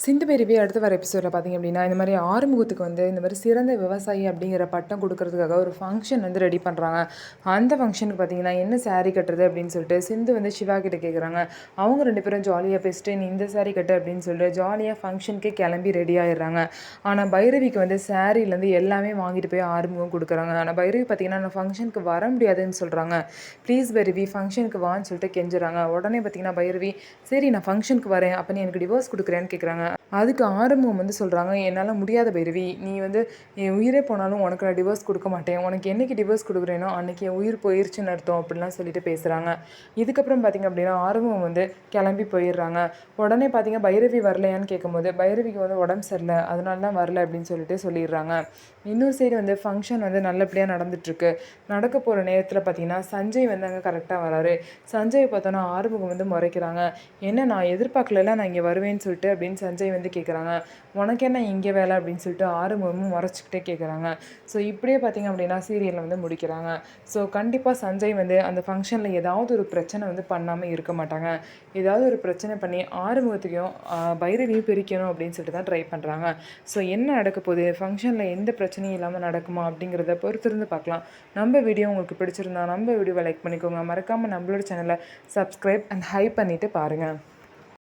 சிந்து பேரவி அடுத்து வர எபிசோடில் பார்த்திங்க அப்படின்னா இந்த மாதிரி ஆறுமுகத்துக்கு வந்து இந்த மாதிரி சிறந்த விவசாயி அப்படிங்கிற பட்டம் கொடுக்கறதுக்காக ஒரு ஃபங்க்ஷன் வந்து ரெடி பண்ணுறாங்க. அந்த ஃபங்க்ஷனுக்கு பார்த்திங்கன்னா என்ன சாரீ கட்டுறது அப்படின்னு சொல்லிட்டு சிந்து வந்து சிவா கிட்ட கேட்குறாங்க. அவங்க 2 பேரும் ஜாலியாக பேசிட்டு நீ இந்த சாரீ கட்டு அப்படின்னு சொல்லிட்டு ஜாலியாக ஃபங்க்ஷனுக்கு கிளம்பி ரெடி ஆகிடுறாங்க. ஆனால் பைரவிக்கு வந்து சாரீலேருந்து எல்லாமே வாங்கிட்டு போய் ஆறுமுகம் கொடுக்குறாங்க. ஆனால் பைரவி பார்த்திங்கன்னா நான் ஃபங்க்ஷனுக்கு வர முடியாதுன்னு சொல்கிறாங்க. ப்ளீஸ் பைரவி ஃபங்க்ஷனுக்கு வான்னு சொல்லிட்டு கெஞ்சுறாங்க. உடனே பார்த்திங்கன்னா பைரவி சரி நான் ஃபங்க்ஷனுக்கு வரேன், அப்போ நீ எனக்கு டிவோர்ஸ் கொடுக்குறேன்னு கேட்குறாங்க. அதுக்கு ஆறுமுகம் வந்து சொல்கிறாங்க, என்னால் முடியாத பைரவி, நீ வந்து என் உயிரே போனாலும் உனக்கு நான் டிவோர்ஸ் கொடுக்க மாட்டேன், உனக்கு என்றைக்கு டிவோர்ஸ் கொடுக்குறேனோ அன்றைக்கி என் உயிர் போயிடுச்சுன்னு அர்த்தம் அப்படிலாம் சொல்லிட்டு பேசுகிறாங்க. இதுக்கப்புறம் பார்த்திங்க அப்படின்னா ஆறுமுகம் வந்து கிளம்பி போயிடுறாங்க. உடனே பார்த்திங்க பைரவி வரலையான்னு கேட்கும்போது பைரவிக்கு வந்து உடம்பு சரியில்லை அதனால தான் வரல அப்படின்னு சொல்லிட்டு சொல்லிடுறாங்க. இன்னொரு சைடு வந்து ஃபங்க்ஷன் வந்து நல்லபடியாக நடந்துகிட்ருக்கு. நடக்க போகிற நேரத்தில் பார்த்திங்கன்னா சஞ்சய் வந்து அங்கே கரெக்டாக வராரு. சஞ்சய் பார்த்தோன்னா ஆறுமுகம் வந்து முறைக்கிறாங்க. என்ன நான் எதிர்பார்க்கல நான் இங்கே வருவேன்னு சொல்லிட்டு அப்படின்னு சஞ்சய் வந்து கேட்குறாங்க. உனக்கு என்ன இங்கே வேலை அப்படின்னு சொல்லிட்டு ஆறுமுகமும் முறைச்சிக்கிட்டே கேட்குறாங்க. ஸோ இப்படியே பார்த்திங்க அப்படின்னா சீரியலில் வந்து முடிக்கிறாங்க. ஸோ கண்டிப்பாக சஞ்சய் வந்து அந்த ஃபங்க்ஷனில் ஏதாவது ஒரு பிரச்சனை வந்து பண்ணாமல் இருக்க மாட்டாங்க. ஏதாவது ஒரு பிரச்சனை பண்ணி ஆறுமுகத்தையும் பைரவியும் பிரிக்கணும் அப்படின்னு சொல்லிட்டு தான் ட்ரை பண்ணுறாங்க. ஸோ என்ன நடக்க போகுது, ஃபங்க்ஷனில் எந்த பிரச்சனையும் இல்லாமல் நடக்குமா அப்படிங்கிறத பொறுத்திருந்து பார்க்கலாம். நம்ம வீடியோ உங்களுக்கு பிடிச்சிருந்தா நம்ம வீடியோவை லைக் பண்ணிக்கோங்க. மறக்காமல் நம்மளோட சேனலை சப்ஸ்கிரைப் அண்ட் ஹைப் பண்ணிவிட்டு பாருங்கள்.